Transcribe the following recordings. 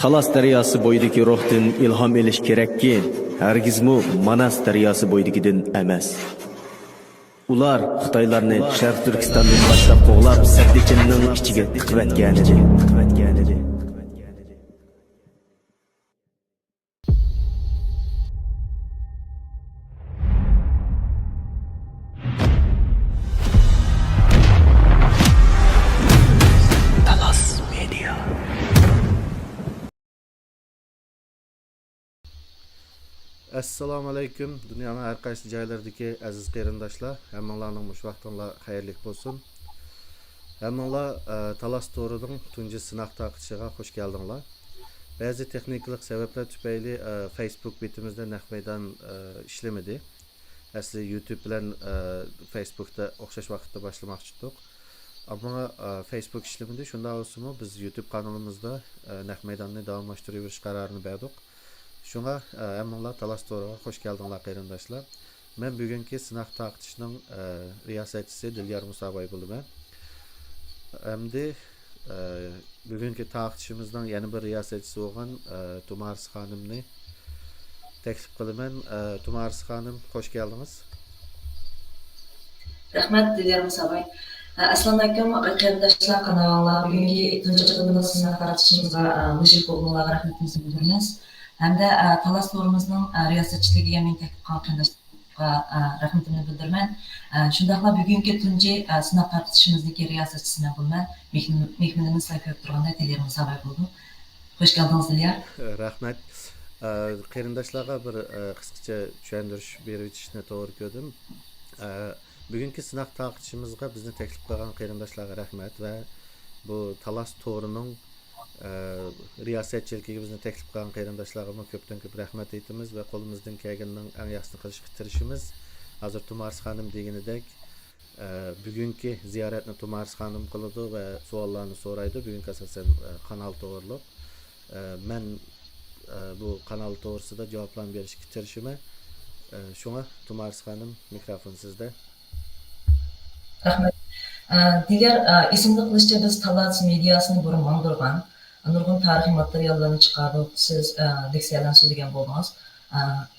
Talas daryosi bo'yidagi ruhdan ilhom elish kerakki, hargizmi Manas daryosi bo'yidagidan emas. Ular Xitoylarni Sharq Turkistondan boshlab qo'g'lab, Saddikinning ichiga tiqvatgan edi. Talas Media. Assalomu alaykum. Dunyoning har qaysi joylaridagi aziz qarindoshlar, hammanglarning mush vaqtinglar xayrli bo'lsin. Hammanglar Talas to'rining tunji sinoq taqishiga xush keldinglar. Ba'zi texnik sabablar tufayli Facebook betimizda naq maydon ishlamadi. Asli YouTube bilan Facebookda o'xshash vaqtda boshlamoqchi edik. Ammo Facebook ishlamadi. Shunda olsa-mu biz YouTube kanalimizda naq maydonni davomlashtirish qarorini berdik. Şuna hammalar Talas to'riga xush keldinglar qarindoshlar. Men bugungi sinoq taqishning riyosatchisi Dilyar Musaboy bo'laman. Endi bugungi taqishimizning yana bir riyosatchisi bo'lgan Tumaris xonimni taklif qilaman. Tumaris xonim, xush keldingiz. Rahmat Dilyar Musaboy. Assalomu alaykum qarindoshlar, kanallar. Bugungi tunji qismida sinoq taqishimizga mushuk bo'lganlarga rahmatimizni bildiramiz. Hamda Talas to'rimizning riyosatchiligiga men taklif qilgan qarindoshlarga rahmatimni bildiraman. Shundaqla bugungi tunji sinoq tartishimizdagi riyosatchisiman bo'lman. Mehmonimiz ko'p turganda Dilyar Musaboy bo'ldi. Xush keldingiz Dilyar. Rahmat. Qarindoshlarga bir qisqacha tushuntirish berib o'tishni to'g'ri ko'rdim. Bugungi sinoq taqishimizga bizni taklif qilgan qarindoshlarga rahmat va bu Talas to'rining riyosatchiligiga bizni taklif qilgan qarindoshlarga ko'pdan ko'p rahmat aytamiz va qo'limizdan kelganining eng yaxshisini qilishga tirishimiz. Hozir Tumaris xonim deganidek bugungi ziyoratni Tumaris xonim qiladi va savollarni so'raydi. Bugun asosan kanal to'g'riliq. Men bu kanal to'g'risida javoblarni berishga tirishiman. Shunga Tumaris xonim, mikrofon sizda. Rahmat. Diğer isimli qilishcha biz Talas mediasini burun mandırgan, nurg'un tarixiy materiallarni chiqarib, siz leksiyalarni so'zlagan bo'ldingiz.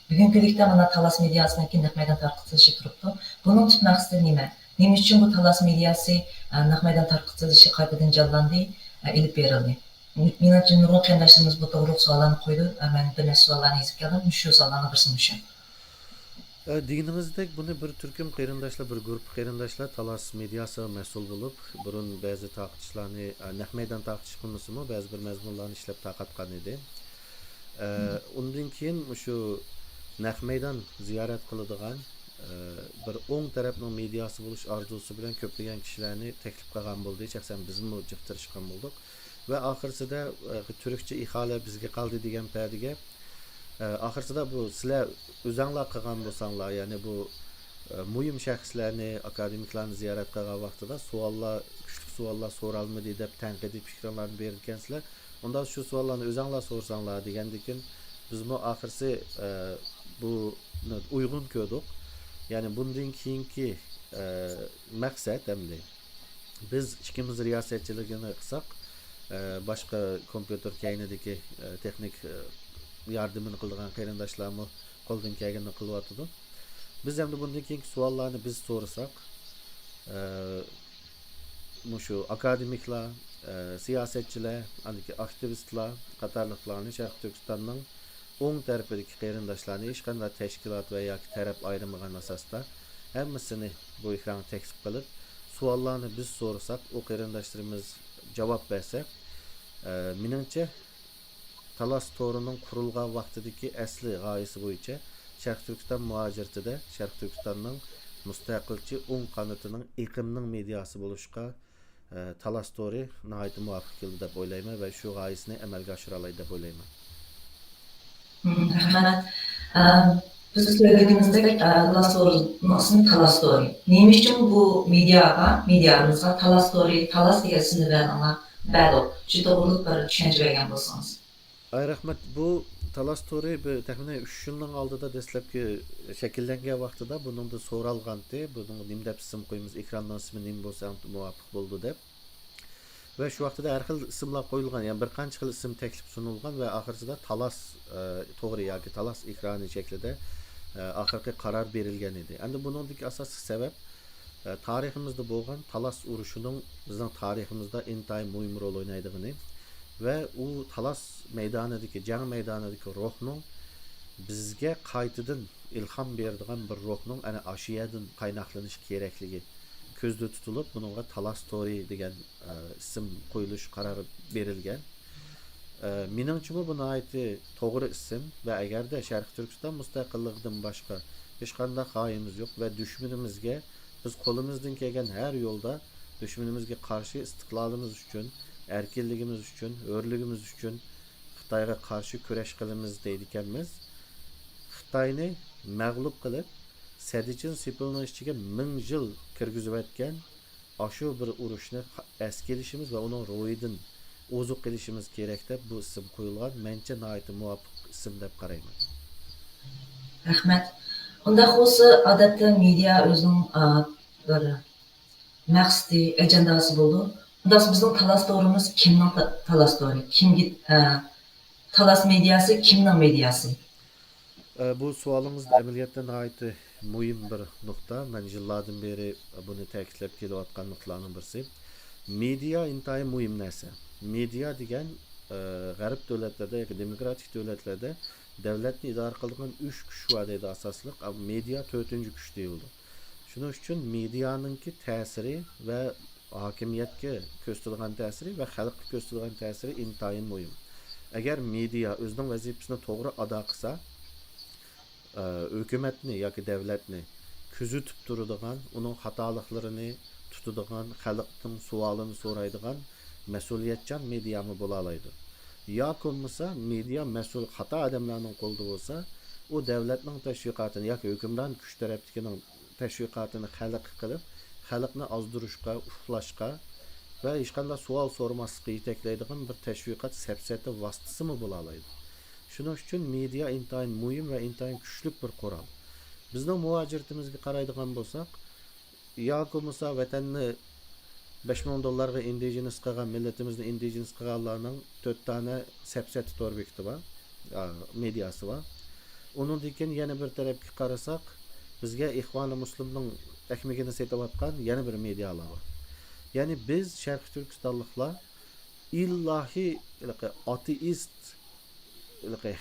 Bugungilikda mana Talas mediasini naq maydon tarqatilishi turibdi. Buning tub maqsadi nima? Nima uchun bu Talas mediasi naq maydon tarqatilishi qaytadan jonlandi, ilib berildi? Menimcha nurg'un qarindoshlarimiz bu to'g'ri savollarni qo'ydi. Men bir nechta savollarni yozib keldim. Shu savollarni birsini shu. Dinimizdek bunu bir Türk'üm qarindoshlar, bir grup qarindoshlar Talas mediasi mas'ul bo'lib, burun ba'zi taqishlarni naq maydon taqish qilmasimi, ba'zi bir mazmunlarni ishlab taqatgan edi. Undan keyin shu naq maydon ziyorat qiladigan bir o'ng tarafning mediasi bo'lish orzusi bilan ko'plagan kishilarni taklif qilgan bo'ldi. Shaxsan bizmi jiqtirishgan bo'ldik va oxirsida turkcha ihole bizga qoldi degan paydiga oxirsida bu sizlar o'zinglar qilgan bo'lsanglar, ya'ni bu muhim shaxslarni, akademiklarni ziyorat qilgan vaqtida savollar, kuchli savollar so'ralmadi deb tanqidiy fikrlarni bergansizlar. Unda shu savollarni o'zinglar so'rsanglar degandan bizmi oxirsi bu uyg'un ko'rdik. Ya'ni bundan keyingi maqsad hamda biz ikkimiz riyosatchiligini qilsak, boshqa kompyuter kaynidagi texnik yardımını qilgan qarindoshlarimiz qo'ldan kelganini qilyotdi. Biz ham bundan keyingi savollarni biz so'rasak, shu akademiklar, siyosatchilar, aktivistlar qatorliqlarni Sharq Turkistonning o'ng tarafidagi qarindoshlarni hech qanday tashkilot va yoki taraf ayirmagan asosda hammasini bu ekranga taklif qilib, savollarni biz so'rasak, o qarindoshlarimiz javob bersa, menimcha Talas to'rining qurilgan vaqtidagi asli g'oyasi bo'yicha Sharq Turkiston muhojiratida Sharq Turkistonning mustaqilchi o'ng qanotining iqimning mediasi bo'lishga Talas to'ri nihoyat muvofiq keldi deb o'ylayman va shu g'oyasini amalga oshira oladi deb o'ylayman. Rahmat. Biz söylediğimizdek Talas to'rining ismi Talas to'ri. Nima uchun bu mediamizga Talas to'ri, Talas degan ismni berganlar ba'di. Shu to'g'riliq bir tushuncha bergan bo'lsangiz. Ay rahmat, bu Talas to'ri taxminan 3 yilning oldida dastlabki shakllangan vaqtida buningda so'ralgandi. Buning nima deb ism qo'yamiz, ekrandan ismi nima bo'lsa muvofiq bo'ldi deb. ve şu vaqtida har xil ismlar qo'yilgan, ya'ni bir qancha xil ism taklif sunilgan ve oxirsida talas to'g'ri yoki talas ekrani shaklida oxirgi qaror berilgan edi. Endi buningdagi asosiy sabab tariximizda bo'lgan talas urushining bizning tariximizda intayin muhim rol o'ynaydigini ve u talas maydonidagi jang maydonidagi ruhning bizga qaytadan ilhom beradigan bir ruhning ana ashiyadan qaynaqlanishi kerakligi ko'zda tutilib, buningga talas story degan ism qo'yilish qarori berilgan. Meningcha bu nihoyatda to'g'ri ism ve agarda Sharq Turkiston mustaqilligidan boshqa hech qanday g'oyamiz yo'q ve dushmanimizga biz qo'limizdan kelgan har yo'lda dushmanimizga qarshi istiqlolimiz uchun, erkinligimiz uchun, hurligimiz uchun Xitoyga qarshi kurash qilamiz deydi ekanmiz. Xitoyni mag'lub qilib, Sadichin Sipilning ichiga 1000 yil kirgizib o'tgan ashu bir urushni es kelishimiz ve uning ro'yidan ozuq qilishimiz kerak deb bu ism qo'yilgan. Mencha nihoyatda muvofiq ism deb qarayman. Rahmat. Unda bo'lsa odatda media o'zining bir maqsadi, ajandasi bo'ldi. Unda bizning talas to'g'rimiz kimning talas to'g'ri? Kimga talas mediasi, kimning mediasi? Bu savolimiz amaliyotda nihoyatda muhim bir nuqta. Men yillardan beri buni ta'kidlab kelayotgan nuqtalarning birisi. Media intayin muhim narsa. Media degan g'arb davlatlarda yoki demokratik davlatlarda davlatni idora qiladigan 3 kuch bor deydi asosliq. Media 4-kuch deyildi. Shuning uchun medianinki ta'siri va hokimiyatga ko'rsatilgan ta'siri va xalqqa ko'rsatilgan ta'siri intayin muhim. Agar media o'zining vazifasini to'g'ri ado qilsa, hukumatni yoki davlatni kuzatib turadigan, uning xatoliklarini tutadigan, xalqning savolini so'raydigan mas'uliyatchan mediami bo'la oladi. Yoki bo'lmasa media mas'ul xato odamlarning qo'lida bo'lsa, u davlatning tashviqotini yoki hukmron kuch tarafining tashviqotini xalq qilib, xalqni ozdirishga, uflashga ve hech qanday savol so'ramaslikka yetaklaydigan bir tashviqot safsata vositasimi bo'la oladi. Shuning uchun media intayin muhim ve intayin kuchli bir qurol. Bizning muhojiratimizga qaraydigan bo'lsak, yoki bo'lmasa vatanni $5000 indigenous qilgan, millatimizni indigenous qilganlarning 4 tane safsata to'r bekiti bor, mediasi bor. Uningdan keyin yana bir tarafga qarasak, bizga Ihvoni Muslimning ekmegini setayotgan yana bir medialar bor. Yani biz Sharq Turkistonliklar illahi ateist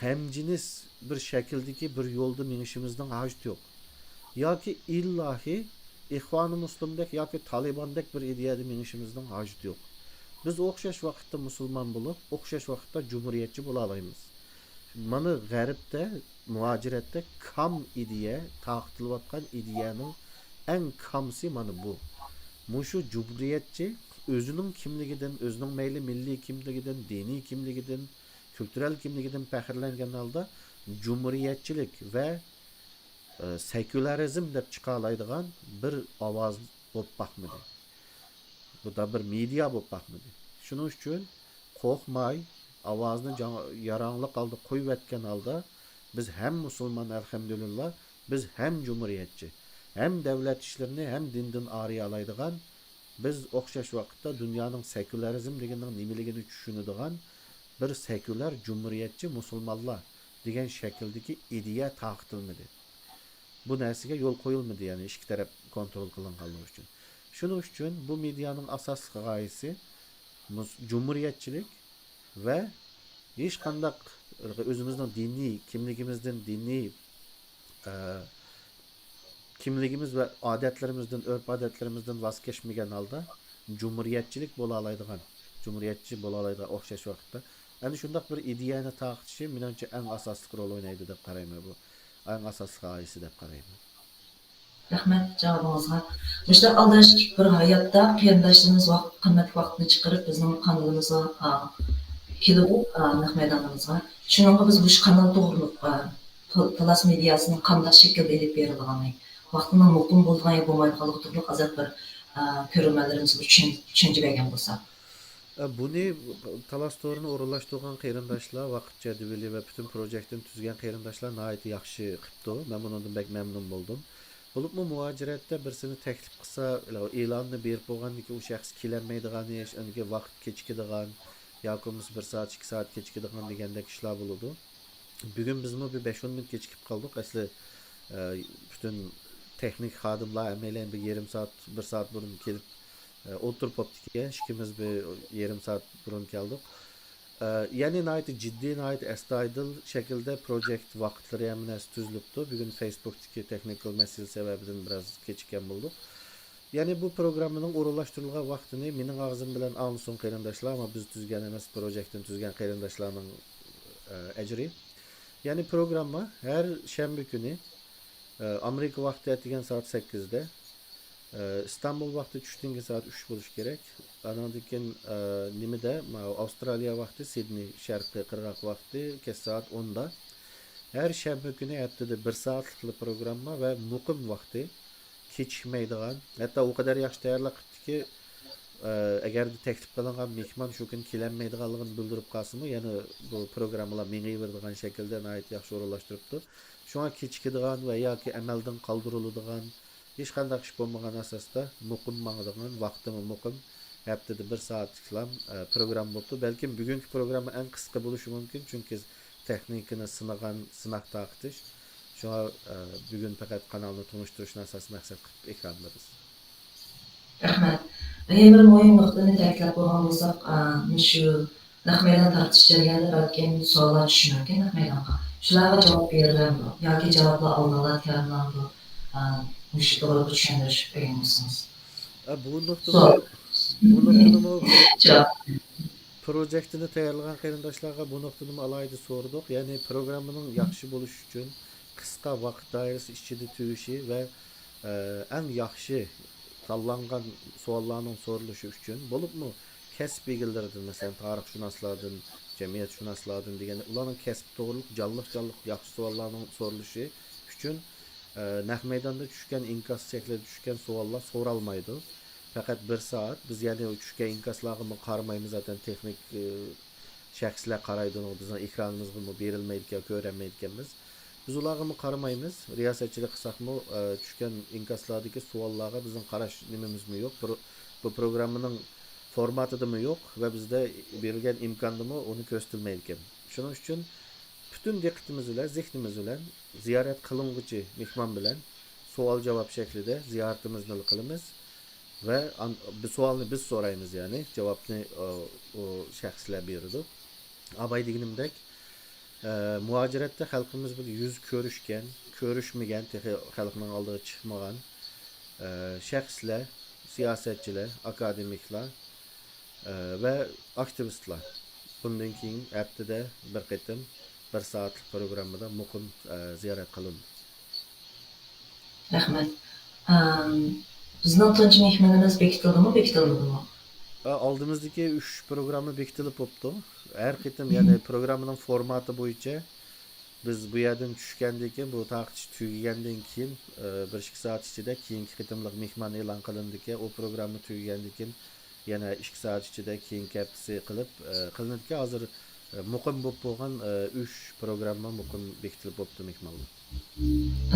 hemciniz bir şekildeki bir yolda minişimizden hacet yok. Ya ki illahi İhvan-ı Müslümdek ya ki Taliban'dek bir ideyada minişimizden hacet yok. Biz okşaş vakitte Müslüman bulup, okşaş vakitte Cumhuriyetçi bulalayımız. Mana g'arbda, muhojirətdə kam ideya, taqtilayotgan ideyanın en kamsi mana bu. Muşu Cumhuriyetçi özünün kimligidən, özünün meyli milli kimligidən, dini kimligidən, kültürel kimligidən fəxrlənən halda Cumhuriyetçilik və sekülerizm deb çıxalaydigan bir avaz bo'lib baxmıdı. Bu da bir media bo'lib baxmıdı. Şunun üçün qo'rqmay avazını yaranlık aldı koyup etken halda biz hem Müslüman elhamdülillah, biz hem Cumhuriyetçi, hem devlet işlerini hem dinden ağrıya alaydıgan, biz okşaş vakitte dünyanın sekülerizm degenin nimeligini düşünüdügan bir seküler Cumhuriyetçi Müslümanlar degen şekildeki ideya taqtilmedi. Bu narsaga yo'l qo'yilmadi, ya'ni ikki taraf kontrol qilinganligi uchun. Shuning uchun bu medianing asosiy g'oyasi Cumhuriyetçilik ve hech qanday o'zimizning diniy kimligimizdan, diniy kimligimiz ve adetlerimizden, örf adetlerimizden voz kechmagan holda Cumhuriyetçilik bo'la oladigan, Cumhuriyetçi bo'la oladigan o'xshash vaqtda ana shunday bir ideyani taqtishi menimcha eng asosli rol o'ynaydi deb qarayman. Bu eng asosli g'oyasi deb qarayman. Rahmat javobingizga. Müşta aldash bir hayotda qarindoshlarimiz qimmat vaqtni chiqarib bizning kanalimizga kelib naq maydonimizga. Shuningga biz bu kanal to'g'riliq Talas mediasının qanday shaklda elib berilganini, vaqtining muqim bo'lgan yo bo'lmaydiganligi turli azat bir ko'rmalarimiz uchun tushuntirgan bo'lsa. Buni Talas to'rini o'rinlashtirgan qarindoshlar, vaqt jadvali va butun projektni tuzgan qarindoshlar nihoyat yaxshi qilibdi. Men bundan bek mamnun bo'ldim. Bulupmu muaciratda birisini teklif qilsa, e'lonni berib bo'lgandan keyin u shaxs kelolmaydigan ish, unga vaqt kechikadigan yoki bo'lmasa 1 soat, 2 soat kechikadigan degandek ishlar bo'ladi. Bugun bizmi bir 5-10 minut kechikib qoldik. Asli bütün texnik xodimlar hammalar bir yarim soat, 1 soat burun kelib o'tirib qoldik ekan. Ikkimiz bir yarim soat burun keldik. Yani nayt ciddi nayt astoydil şekilde project vaqtlari ham tuzilibdi. Bugun Facebook'daki technical mesele sebebinden biraz kechikkan bo'ldik. Yani bu programının o'rinlashtirilgan vaqtini mening og'zim bilan anlson qarindoshlar, ama biz tuzgan emas, projektni tuzgan qarindoshlarning ajri. Yani programma her shanba kuni Amerika vaqti atigan soat 8'de, İstanbul vaqti tushdan soat 3 bo'lishi kerak. Andan keyin nimada Avstraliya vaqti, Sydney sharqiy qirg'oq vaqti kech soat 10'da. Her shanba kuni haftada 1 soatlik programma ve muqim vaqti kechikmaydigan. Hatta o kadar yaxshi tayyorlab qilibdiki, agar taklif qilingan mehmon shu kun kelolmaydiganligini bildirib qolsa-mu, yana bu programmalar mengayveradigan shaklda nihoyat yaxshi o'rinlashtiribdi. Shunga kechikadigan va yoki amaldan qoldiriladigan hech qanday ish bo'lmagan asosda muqim mangadigan vaqtimi muqim haftada 1 soatlik program bo'ldi. Balkim bugungi programma eng qisqa bo'lishi mumkin, chunki texnikani sinagan sinaq taqtish. Şuna bugün faqat kanalni tanıştırışdan asas maqsad qilib ekranlarız. Rahmat. Yana bir muhim nuqtani ta'kidlab bo'lgan bo'lsak, shu naq maydon tartish jarayonida balki savollar tushishi mumkin naq maydonga. Shularga javob beriladi yoki javoblar oldindan tayyorlanadi. Shu to'g'ri tushundirish bermoqsiniz. Bu noktada Javob. projektini tayyorlagan qarindoshlarga bu nuqtani alayda so'radik. Ya'ni programmaning yaxshi bo'lishi uchun qisqa vaqt doirasi ichida tuyishi va eng yaxshi tanlangan savollarning so'ralishi uchun bo'libmi kasb egillaridan, masalan tarixshunoslardan, jamiyatshunaslardan deganda ularning kasb to'g'riliq jonliq yaxshi savollarning so'ralishi uchun naq maydonda tushgan inkas shaklida tushgan savollar so'ralmaydi. Faqat 1 soat biz yani tushgan inkaslarga qaramaymiz, zaten texnik shaxslar qaraydi, bizning ekranimizga berilmaydi yoki ko'rinmaydi ekanmiz. Biz ularga qaramaymiz. Riyosatchilik qilsakmi tushgan inkaslardagi savollarga bizning qarash nimamizmi yo'q. Bu programmaning formatidami yo'q va bizda berilgan imkondami uni ko'rsatilmaydi ekan. Shuning uchun bütün diqqatimiz bilan, zihnimiz bilan ziyorat qilinguchi mehmon bilan savol javob shaklida ziyoratimizni qilamiz ve bu savolni biz so'raymiz, yani javobni o shaxslar beradi. Abay deganimdek muaciratda xalqimiz bir yüz ko'rishmagan, xalqning oldiga chiqmagan shaxslar, siyosatchilar, akademiklar ve aktivistlar bundan keyin haftada bir qatim 1 soatlik programmada muqim ziyorat qilindi. Rahmat. Bizning tunji mehmonimiz bekitilmadimi? Aldığımızdaki 3 programı bekitilib bo'libdi. Her qatim yani programının formatı bo'yicha biz bu yerdan tushgandan keyin, bu taqtish tugagandan keyin 1-2 soat ichida keyingi qatimliq mehmon e'lon qilindiki, o programni tugagandan keyin yana 2 soat ichida keyingi haftasi qilib qilinadiki, hozir muqim bo'lib bo'lgan 3 programma muqim bekitilib bo'libdi mehmonlar.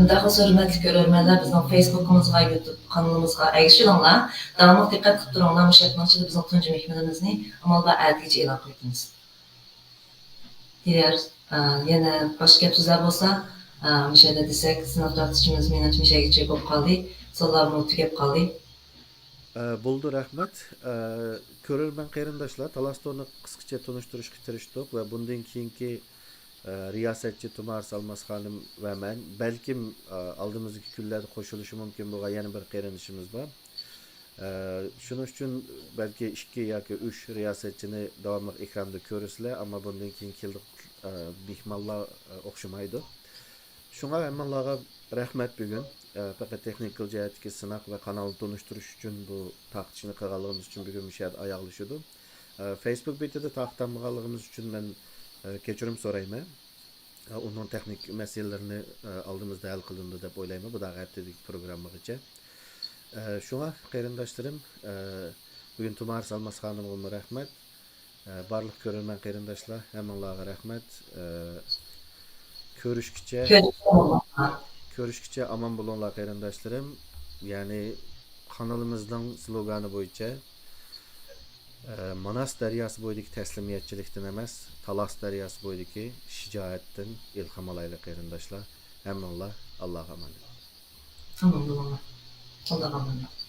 Unda hurmatli ko'ruvchilar, bizning Facebook'imizga, YouTube kanalimizga ergishinglar. Davomli diqqat qilib turinglar. Mush yaqinchida bizning tunji mehmonimizni amalda atiga e'lon qilamiz. Diğer yana boshqa gap so'zlar bo'lsa, o'shada desak, sinov tartishimiz menimcha mishagicha bo'lib qoldi. So'zlarni tugab qoldi. Bo'ldi, rahmat. Ko'rarman qarindoshlar, Talastorni qisqacha tanishtirishga tirishdik va bundan keyingi riyosatchi Tumar Salmas xonim va men balkim oldimizgi kunlarda qo'shilishi mumkin bo'lgan yana bir qarindoshimiz bor. Shuning uchun balki 2 yoki 3 riyosatchini davomli ekranda ko'rasizlar, ammo bundan keyin keldik mehmonlar o'xshamaydi. Shunga hammalarga rahmat bugun. Faqat texnikal jihatdagi sinaq va kanalni tanishtirish uchun bu taqtishni qilganligimiz uchun bugun mishad oyoqlashdi. Facebook betida taqtamganligimiz uchun men kechirim so'rayman. Onun texnik meselelerini aldığımızda hal qilindi deb o'ylayman. Bu da haftalik programmagacha. Shunga qarindoshlarım, bugun Tumar Salmas xonimga rahmat. Barliq ko'rarman qarindoshlar, hammalarga rahmat. Ko'rishguncha Görüşkiçe aman bulunlar qarindaşlarım. Yani kanalımızdan sloganı boyunca Manas daryosi bo'yidagi taslimiyatchilikdan emas, Talas daryosi bo'yidagi shijoatdan ilhom olaylik qarindoshlar. Hammanglar Allohga emanet. Tamam, tamam. Allah'a emanet.